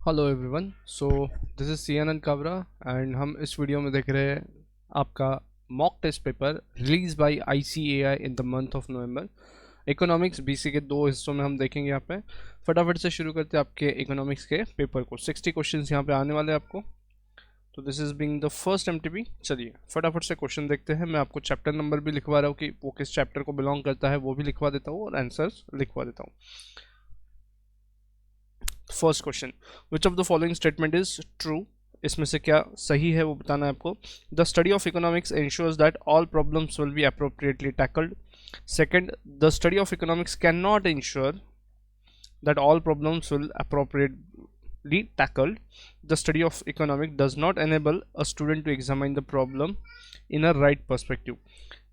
Hello everyone. This is C N Kawra and हम इस video में देख रहे हैं आपका mock test paper release by ICAI in the month of November. Economics BC के दो हिस्सों में हम देखेंगे। यहाँ पे फटाफट से शुरू करते हैं आपके इकोनॉमिक्स के पेपर को। 60 क्वेश्चंस यहाँ पे आने वाले हैं आपको। तो this is being the first MTP। चलिए फटाफट से क्वेश्चन देखते हैं। मैं आपको चैप्टर नंबर भी लिखवा रहा हूँ कि वो किस चैप्टर को बिलोंग करता है, वो भी लिखवा देता हूँ और आंसर्स लिखवा देता हूँ। First question, which of the following statement is true? इसमें से क्या सही है वो बताना है आपको। The study of economics ensures that all problems will be appropriately tackled. Second, the study of economics can not ensure that all problems will appropriately tackled. The study of economics does not enable a student to examine the problem in a right perspective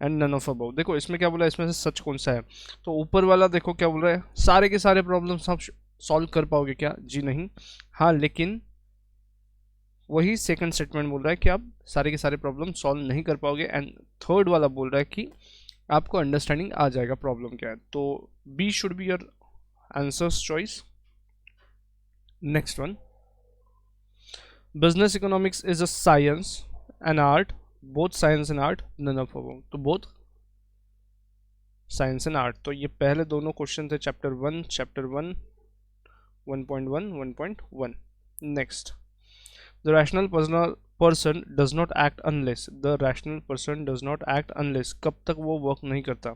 and none of above। देखो इसमें क्या बोला है, इसमें से सच कौन सा है? तो ऊपर वाला देखो क्या बोल रहा है, सारे के सारे प्रॉब्लम्स आप सॉल्व कर पाओगे क्या? जी नहीं। हाँ, लेकिन वही सेकंड स्टेटमेंट बोल रहा है कि आप सारे के सारे प्रॉब्लम सॉल्व नहीं कर पाओगे। एंड थर्ड वाला बोल रहा है कि आपको अंडरस्टैंडिंग आ जाएगा प्रॉब्लम क्या है। तो B should be your answers choice। Next one, business economics is a science and art, both science and art, none of above। तो both science and art। तो ये पहले दोनों क्वेश्चन थे chapter 1 1.1 1.1। Next, the rational person does not act unless, the rational person does not act unless, कब तक वो work नहीं करता?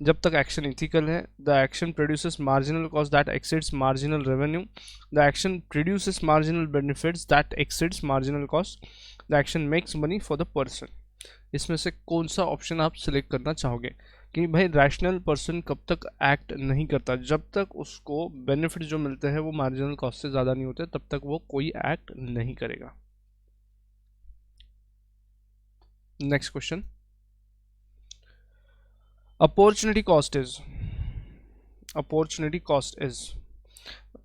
जब तक एक्शन इथिकल है। the action produces marginal cost that exceeds marginal revenue, the action produces marginal benefits that exceeds marginal cost, the action makes money for the person। इसमें से कौन सा ऑप्शन आप सिलेक्ट करना चाहोगे कि भाई रैशनल पर्सन कब तक एक्ट नहीं करता? जब तक उसको बेनिफिट जो मिलते हैं वो मार्जिनल कॉस्ट से ज़्यादा नहीं होते, तब तक वो कोई एक्ट नहीं करेगा। Next question, opportunity cost is,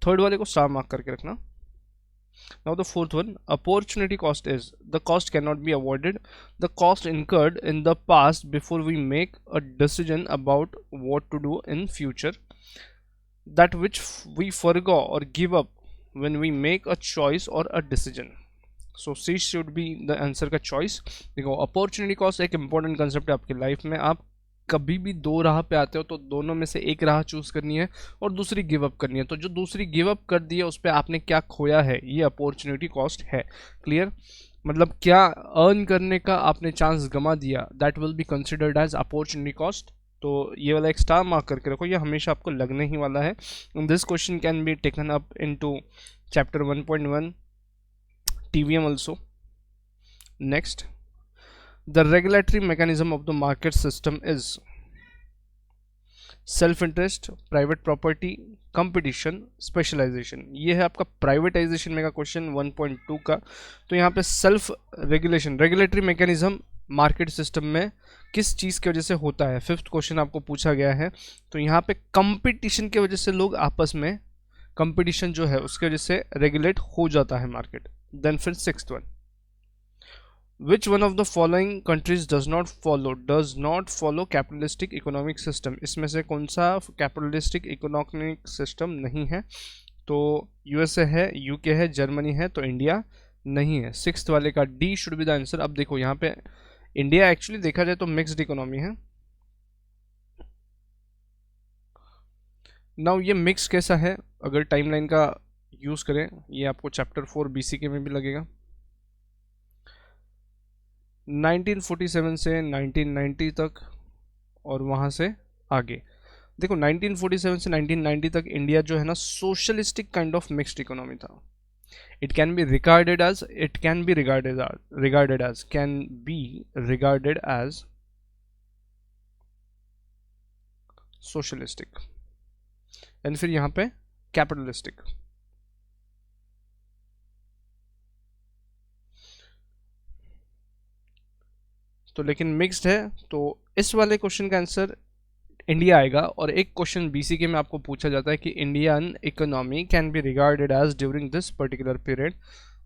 third वाले को स्टार मार्क करके रखना। Now the fourth one, opportunity cost is, the cost cannot be avoided, the cost incurred in the past before we make a decision about what to do in future, that which we forgo or give up when we make a choice or a decision। So C should be the answer का choice. देखो opportunity cost एक important concept है आपकी life में। आप कभी भी दो राह पे आते हो तो दोनों में से एक राह चूज करनी है और दूसरी गिव अप करनी है। तो जो दूसरी गिव अप कर दी है उस पर आपने क्या खोया है, ये अपॉर्चुनिटी कॉस्ट है। क्लियर? मतलब क्या अर्न करने का आपने चांस गंवा दिया, that will be considered as opportunity cost. तो ये वाला एक स्टार मार्क करके रखो, ये हमेशा आपको लगने ही वाला है। This question can be taken up into chapter 1.1 TVM also। Next, the regulatory mechanism of the market system is self-interest, private property, competition, specialization। ये है आपका प्राइवेटाइजेशन में का क्वेश्चन 1.2 का। तो यहाँ पे self regulation, regulatory mechanism market system में किस चीज़ की वजह से होता है, फिफ्थ क्वेश्चन आपको पूछा गया है। तो यहाँ पे कंपटीशन की वजह से लोग आपस में, कंपटीशन जो है उसकी वजह से रेगुलेट हो जाता है मार्केट। देन फिर sixth one, which one of the following countries does not follow capitalistic economic system? इसमें से कौन सा कैपिटलिस्टिक इकोनॉमिक सिस्टम नहीं है? तो USA है, UK है, जर्मनी है, तो इंडिया नहीं है। सिक्स्थ वाले का D should be the answer. अब देखो यहाँ पे इंडिया एक्चुअली देखा जाए तो मिक्स्ड इकोनॉमी है। नाउ ये मिक्स कैसा है, अगर टाइमलाइन का यूज करें, ये आपको चैप्टर 4 BC के में भी लगेगा। 1947 से 1990 तक और वहां से आगे। देखो 1947 से 1990 तक इंडिया जो है ना socialistic kind of mixed economy था। It can be regarded as socialistic and फिर यहाँ पे कैपिटलिस्टिक। तो लेकिन मिक्स्ड है, तो इस वाले क्वेश्चन का आंसर इंडिया आएगा। और एक क्वेश्चन BC के में आपको पूछा जाता है कि Indian economy can be regarded as during this particular period,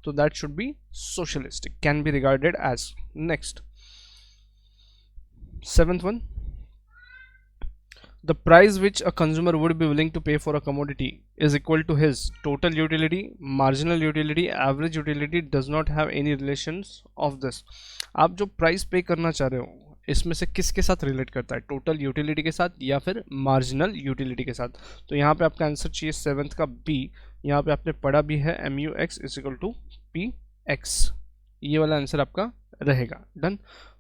तो that should be socialistic, can be regarded as. Next, seventh one, The price which a consumer would be willing to pay for a commodity is equal to his total utility, marginal utility, average utility, does not have any relations of this. आप जो price पे करना चाह रहे हो इसमें से किसके साथ रिलेट करता है, टोटल यूटिलिटी के साथ या फिर मार्जिनल यूटिलिटी के साथ? तो यहाँ पे आपका आंसर चाहिए सेवन्थ का बी। यहाँ पे आपने पढ़ा भी है M U X is equal to P X, ये वाला आंसर आपका रहेगा। डन।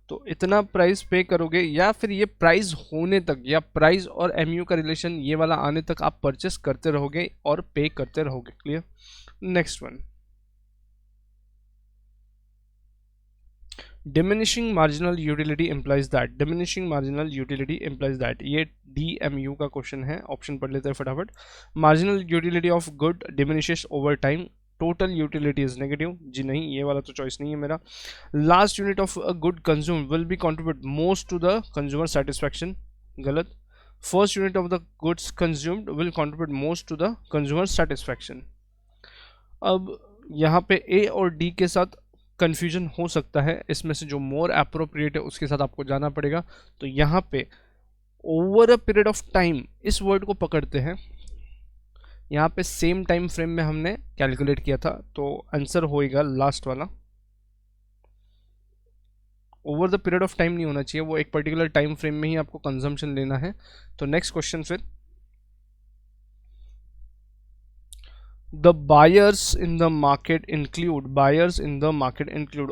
तो इतना प्राइस पे करोगे या फिर ये प्राइस होने तक या प्राइस और एमयू का रिलेशन ये वाला आने तक आप परचेस करते रहोगे और पे करते रहोगे। Clear? Next one, diminishing marginal utility implies that. Diminishing marginal utility implies that, ये DMU का क्वेश्चन है, ऑप्शन पढ़ लेते हैं फटाफट। Marginal utility of good diminishes over time, total utility is negative. जी नहीं, ये वाला तो चॉइस नहीं है मेरा। Last unit of a good consume will be contribute most to the consumer satisfaction, गलत। First unit of the goods consumed will contribute most to the consumer satisfaction. अब यहाँ पे A और D के साथ कन्फ्यूजन हो सकता है, इसमें से जो मोर अप्रोप्रिएट है उसके साथ आपको जाना पड़ेगा। तो यहाँ पे over a period of time इस वर्ड को पकड़ते हैं, यहाँ पे सेम टाइम फ्रेम में हमने कैलकुलेट किया था, तो आंसर होएगा लास्ट वाला। Over the period of time नहीं होना चाहिए, वो एक पर्टिकुलर टाइम फ्रेम में ही आपको कंजम्पशन लेना है। तो नेक्स्ट क्वेश्चन फिर, the buyers in the market include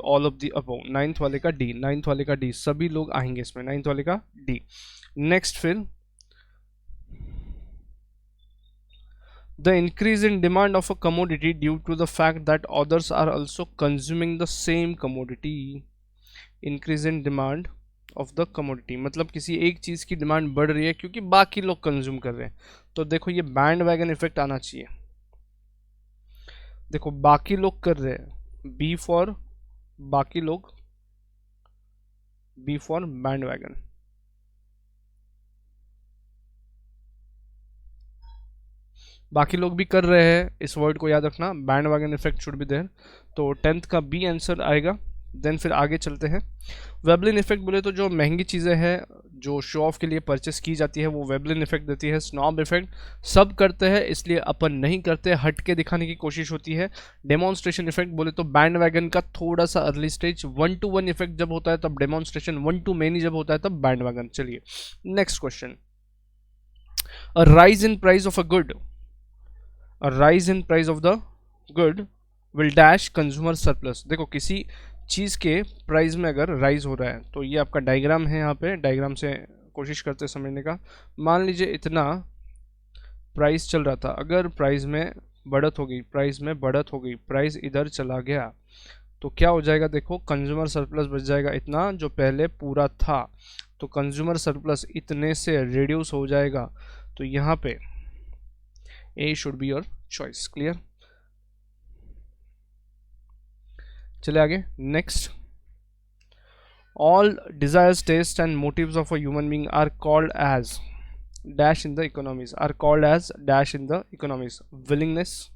all of the above। Ninth वाले का D, सभी लोग आएंगे इसमें, नाइन्थ वाले का D। नेक्स्ट फिर, the increase in demand of a commodity due to the fact that others are also consuming the same commodity। increase in demand of the commodity मतलब किसी एक चीज की डिमांड बढ़ रही है क्योंकि बाकी लोग कंज्यूम कर रहे हैं। तो देखो ये बैंड वैगन इफेक्ट आना चाहिए। देखो बाकी लोग कर रहे हैं, बी फॉर बाकी लोग, बी फॉर बैंड वैगन। बाकी लोग भी कर रहे हैं, इस वर्ड को याद रखना, bandwagon effect should be there. तो 10th का बी आंसर आएगा। देन फिर आगे चलते हैं। वेबलिन इफेक्ट बोले तो जो महंगी चीज़ें हैं जो शो ऑफ के लिए परचेस की जाती है वो वेबलिन इफेक्ट देती है। स्नॉब इफेक्ट सब करते हैं इसलिए अपन नहीं करते, हट के दिखाने की कोशिश होती है। डेमोन्स्ट्रेशन इफेक्ट बोले तो बैंड वैगन का थोड़ा सा अर्ली स्टेज, 1 to 1 इफेक्ट जब होता है तब डेमोन्स्ट्रेशन, 1 to many जब होता है तब बैंड वैगन। चलिए next question, a rise in price of a good, a rise in price of the good will dash consumer surplus. देखो किसी चीज़ के प्राइस में अगर राइज हो रहा है तो ये आपका डायग्राम है, यहाँ पे डायग्राम से कोशिश करते हैं समझने का। मान लीजिए इतना प्राइस चल रहा था, अगर प्राइस में बढ़त हो गई, प्राइस में बढ़त हो गई, प्राइस इधर चला गया तो क्या हो जाएगा? देखो कंज्यूमर सरप्लस बच जाएगा इतना जो पहले पूरा था, तो कंज्यूमर सरप्लस इतने से रिड्यूस हो जाएगा। तो यहाँ पे A should be your choice. Clear? चले आगे। Next, all desires, taste and motives of a human being are called as dash in the economies, are called as dash in the economies. Willingness,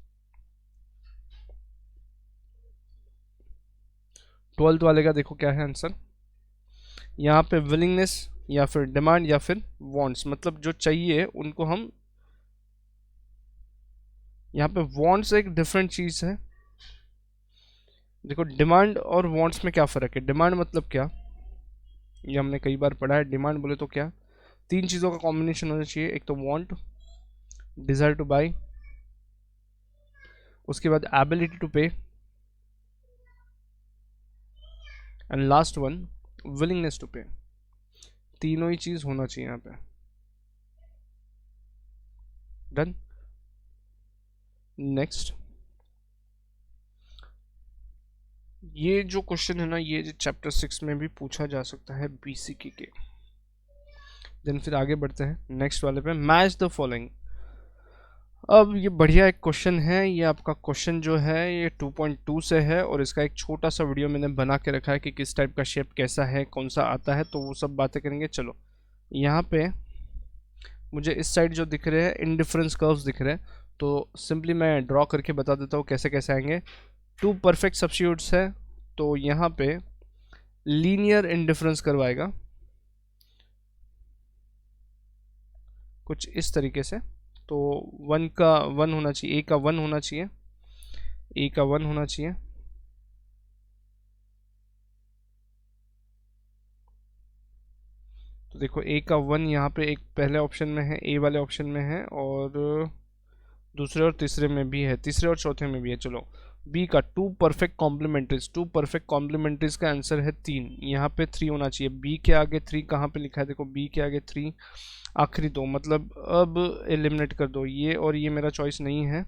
12th वाले का देखो क्या है answer, यहाँ पे willingness या फिर डिमांड या फिर वांट्स, मतलब जो चाहिए उनको हम, यहाँ पे वांट्स एक डिफरेंट चीज है। देखो डिमांड और वांट्स में क्या फ़र्क है? डिमांड मतलब क्या, ये हमने कई बार पढ़ा है। डिमांड बोले तो क्या, तीन चीज़ों का कॉम्बिनेशन होना चाहिए, एक तो वांट, डिज़ायर टू बाय, उसके बाद ability to pay, and last one willingness to pay. तीनों ही चीज़ होना चाहिए यहाँ पे। डन। नेक्स्ट, ये जो क्वेश्चन है ना, ये चैप्टर 6 में भी पूछा जा सकता है BCK के। देन फिर आगे बढ़ते हैं नेक्स्ट वाले पे, मैच द फॉलोइंग। अब ये बढ़िया एक क्वेश्चन है, ये आपका क्वेश्चन जो है ये 2.2 से है और इसका एक छोटा सा वीडियो मैंने बना के रखा है कि किस टाइप का शेप कैसा है, कौन सा आता है, तो वो सब बातें करेंगे। चलो यहाँ पे मुझे इस साइड जो दिख रहे हैं इंडिफरेंस कर्व्स दिख रहे हैं, तो सिंपली मैं ड्रॉ करके बता देता हूँ कैसे कैसे आएंगे। 2 परफेक्ट सब्स्टिट्यूट्स है तो यहाँ पे लीनियर इंडिफरेंस कर्व आएगा, कुछ इस तरीके से। तो 1 का 1 होना चाहिए, ए का 1 होना चाहिए, ए का 1 होना चाहिए। तो देखो ए का 1 यहाँ पे एक पहले ऑप्शन में है, ए वाले ऑप्शन में है, और दूसरे और तीसरे में भी है, तीसरे और चौथे में भी है। चलो बी का 2 परफेक्ट कॉम्प्लीमेंट्रीज, 2 परफेक्ट कॉम्प्लीमेंट्रीज का आंसर है 3, यहाँ पे 3 होना चाहिए। बी के आगे 3 कहाँ पे लिखा है, देखो बी के आगे 3, आखिरी दो, मतलब अब एलिमिनेट कर दो, ये और ये मेरा चॉइस नहीं है,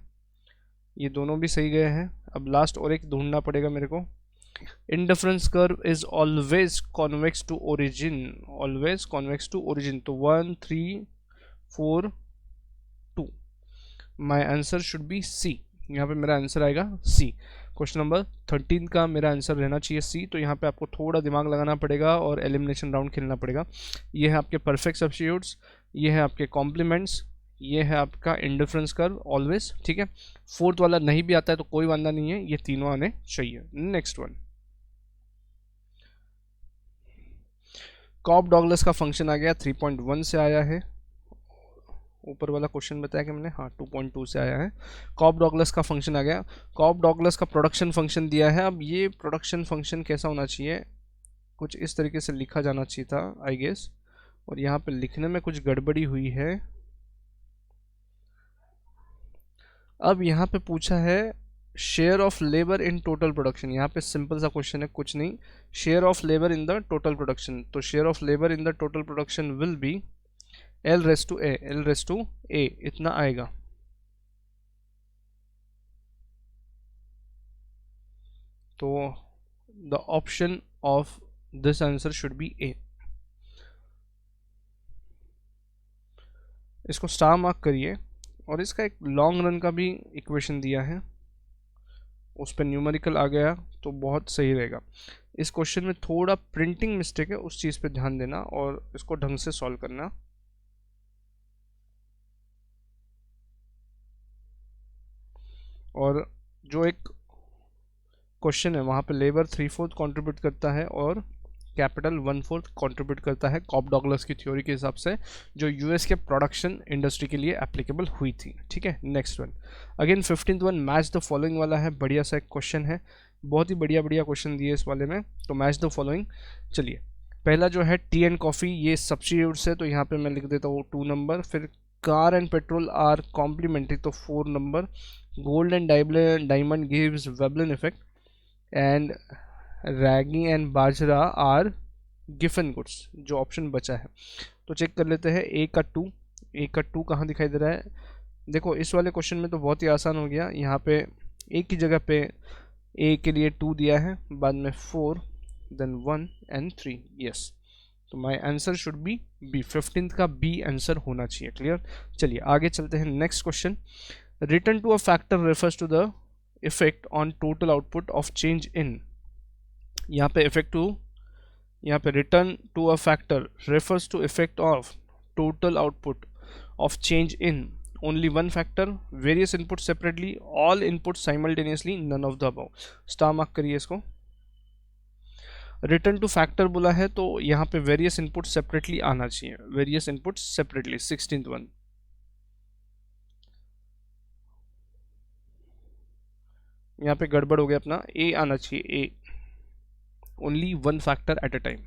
ये दोनों भी सही गए हैं। अब लास्ट और एक ढूंढना पड़ेगा मेरे को। Indifference curve is always convex to origin, always convex to origin. तो 1 3 4 2, my answer should be C, यहाँ पे मेरा आंसर आएगा सी। क्वेश्चन नंबर 13 का मेरा आंसर रहना चाहिए सी। तो यहाँ पे आपको थोड़ा दिमाग लगाना पड़ेगा और एलिमिनेशन राउंड खेलना पड़ेगा। ये है आपके परफेक्ट सब्स्टिट्यूट्स, ये है आपके कॉम्प्लीमेंट्स, ये है आपका इंडिफरेंस कर्व ऑलवेज, ठीक है। फोर्थ वाला नहीं भी आता है तो कोई वादा नहीं है, ये तीनों आने चाहिए। नेक्स्ट वन, कॉब डॉगलस का फंक्शन आ गया, 3.1 से आया है। ऊपर वाला क्वेश्चन बताया कि मैंने, हाँ 2.2 से आया है। कॉब डॉगलस का फंक्शन आ गया। कॉब डॉगलस का प्रोडक्शन फंक्शन दिया है। अब ये प्रोडक्शन फंक्शन कैसा होना चाहिए, कुछ इस तरीके से लिखा जाना चाहिए था आई गेस, और यहाँ पे लिखने में कुछ गड़बड़ी हुई है। अब यहाँ पे पूछा है share of labour in total production, यहाँ पे सिंपल सा क्वेश्चन है, कुछ नहीं, share of labour in the total production. तो share of labour in the total production will be L raise to A, L raise to A, इतना आएगा। तो the option of this answer should be A. इसको star mark करिए, और इसका एक long run का भी इक्वेशन दिया है, उस पर न्यूमेरिकल आ गया तो बहुत सही रहेगा। इस क्वेश्चन में थोड़ा प्रिंटिंग मिस्टेक है, उस चीज़ पे ध्यान देना और इसको ढंग से सॉल्व करना। और जो एक क्वेश्चन है वहाँ पे लेबर 3/4 कंट्रीब्यूट करता है और कैपिटल 1/4 कंट्रीब्यूट करता है, कॉब डॉगलस की थ्योरी के हिसाब से, जो यूएस के प्रोडक्शन इंडस्ट्री के लिए एप्लीकेबल हुई थी, ठीक है। Next one, again 15th one, match the following वाला है, बढ़िया सा एक क्वेश्चन है, बहुत ही बढ़िया बढ़िया क्वेश्चन दिए इस वाले में। तो मैच द फॉलोइंग, चलिए पहला जो है टी एंड कॉफ़ी, ये सब्स्टिट्यूट्स है, तो यहाँ पे मैं लिख देता हूँ 2 नंबर। फिर car and petrol are complementary, तो 4 number. Gold and diamond gives Veblen effect, and ragi and bajra are Giffen goods, जो ऑप्शन बचा है। तो चेक कर लेते हैं, ए का 2, ए का 2 कहाँ दिखाई दे रहा है, देखो इस वाले क्वेश्चन में तो बहुत ही आसान हो गया, यहाँ पे एक की जगह पे ए के लिए 2 दिया है, बाद में 4, देन 1 एंड 3, यस। तो my answer should be B, 15th का बी आंसर होना चाहिए, क्लियर। चलिए आगे चलते हैं, next question, return to a factor refers to the effect on total output of change in, यहाँ पे इफेक्ट टू, यहाँ पे return to a factor refers to effect of total output of change in only one factor, various input separately, all input simultaneously, none of the above. Star mark करिए इसको। Return two factor बोला है तो यहाँ पे various input separately आना चाहिए, various input separately, 16th one. यहाँ पे गड़बड़ हो गया अपना, ए आना चाहिए, A, only one factor at a time.